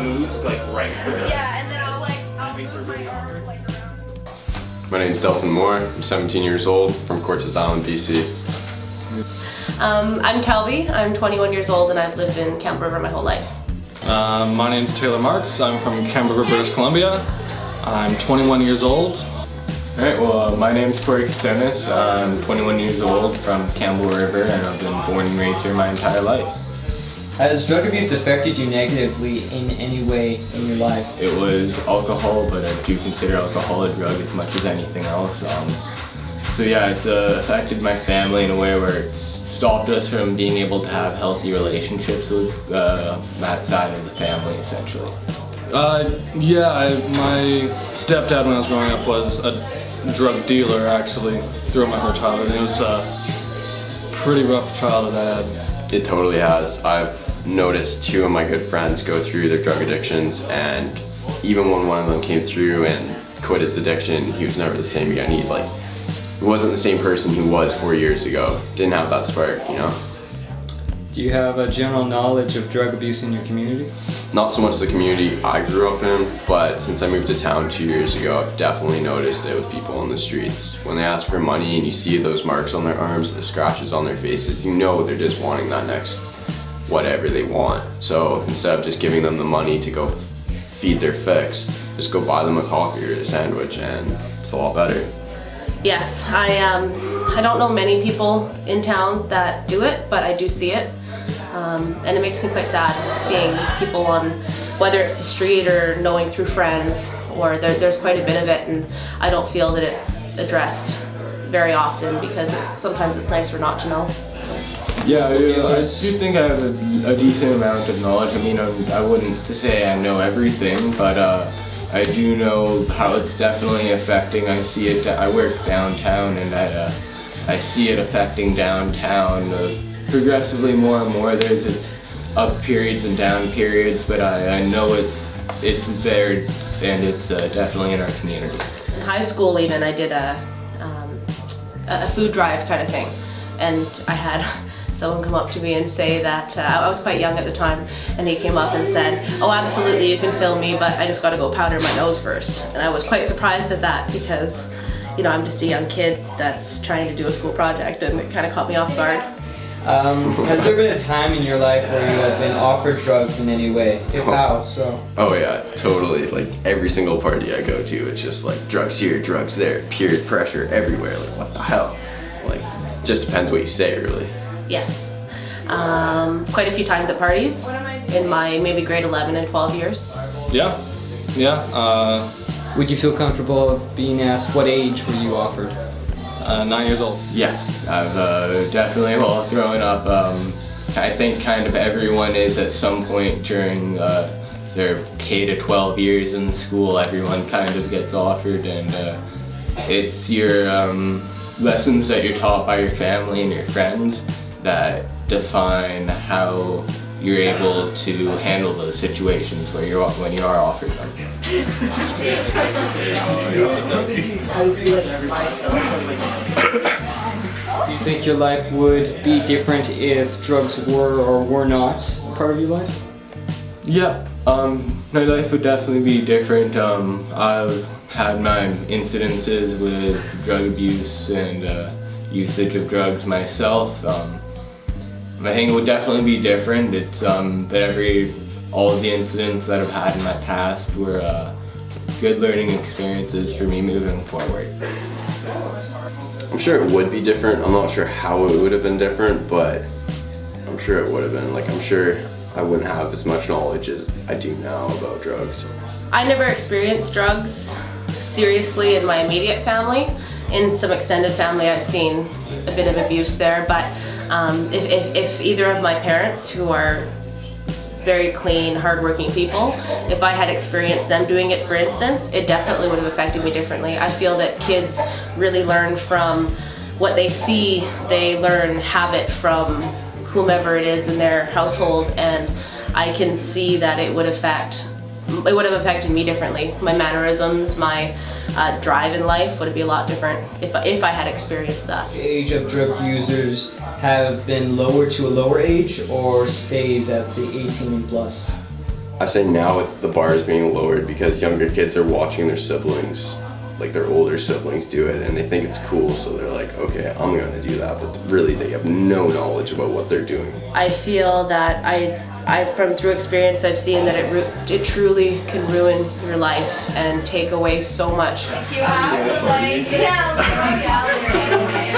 moves like right to the... Yeah, and then I'll move my arm like around. My name's Delphin Moore. I'm 17 years old from Courtice Island, BC. I'm Kelby. I'm 21 years old and I've lived in Campbell River my whole life. My name's Taylor Marks. I'm from Campbell River, British Columbia. I'm 21 years old. Alright, well, my name's Corey Casenis. I'm 21 years old from Campbell River and I've been born and raised here my entire life. Has drug abuse affected you negatively in any way in your life? It was alcohol, but I do consider alcohol a drug as much as anything else. So yeah, it's affected my family in a way where it's stopped us from being able to have healthy relationships with that side of the family, essentially. Yeah, my stepdad when I was growing up was a drug dealer actually throughout my whole childhood. It was a pretty rough childhood I had. It totally has. I've noticed two of my good friends go through their drug addictions, and even when one of them came through and quit his addiction, he was never the same again. He wasn't the same person he was 4 years ago. Didn't have that spark, you know? Do you have a general knowledge of drug abuse in your community? Not so much the community I grew up in, but since I moved to town 2 years ago, I've definitely noticed it with people on the streets. When they ask for money and you see those marks on their arms, the scratches on their faces, you know they're just wanting that next whatever they want. So instead of just giving them the money to go feed their fix, just go buy them a coffee or a sandwich and it's a lot better. Yes, I don't know many people in town that do it, but I do see it. And it makes me quite sad seeing people on, whether it's the street or knowing through friends, or there's quite a bit of it, and I don't feel that it's addressed very often because sometimes it's nicer not to know. Yeah, I do think I have a decent amount of knowledge. I mean, I wouldn't say I know everything, but I do know how it's definitely affecting. I see it. I work downtown, and I see it affecting downtown progressively more and more. There's its up periods and down periods, but I know it's there, and it's definitely in our community. In high school, even I did a food drive kind of thing, and I had someone come up to me and say that I was quite young at the time, and he came up and said, "Oh, absolutely, you can film me, but I just got to go powder my nose first." And I was quite surprised at that because, you know, I'm just a young kid that's trying to do a school project, and it kind of caught me off guard. Has there been a time in your life where you have been offered drugs in any way? If how, so? Oh yeah, totally. Like every single party I go to, it's just like drugs here, drugs there, peer pressure everywhere. Like what the hell? Like, just depends what you say, really. Yes, quite a few times at parties in my maybe grade 11 and 12 years. Yeah. Would you feel comfortable being asked what age were you offered? 9 years old. Yeah, I've definitely, well, growing up, I think kind of everyone is at some point during their K to 12 years in school. Everyone kind of gets offered, and it's your lessons that you're taught by your family and your friends that define how you're able to handle those situations when you are offered them. Do you think your life would be different if drugs were or were not part of your life? Yeah, my life would definitely be different. I've had my incidences with drug abuse and usage of drugs myself. I think it would definitely be different. It's that all of the incidents that I've had in my past were good learning experiences for me moving forward. I'm sure it would be different. I'm not sure how it would have been different, but I'm sure it would have been. Like, I'm sure I wouldn't have as much knowledge as I do now about drugs. I never experienced drugs seriously in my immediate family. In some extended family, I've seen a bit of abuse there, but if either of my parents, who are very clean, hardworking people, if I had experienced them doing it, for instance, it definitely would have affected me differently. I feel that kids really learn from what they see. They learn habit from whomever it is in their household, and I can see that it would have affected me differently. My mannerisms, my drive in life would be a lot different if I had experienced that. The age of drug users have been lowered to a lower age or stays at the 18 and plus? I say now the bar is being lowered because younger kids are watching their siblings, like their older siblings do it, and they think it's cool, so they're like, okay, I'm gonna do that, but really they have no knowledge about what they're doing. I feel that from through experience, I've seen that it truly can ruin your life and take away so much. You have to like, yeah.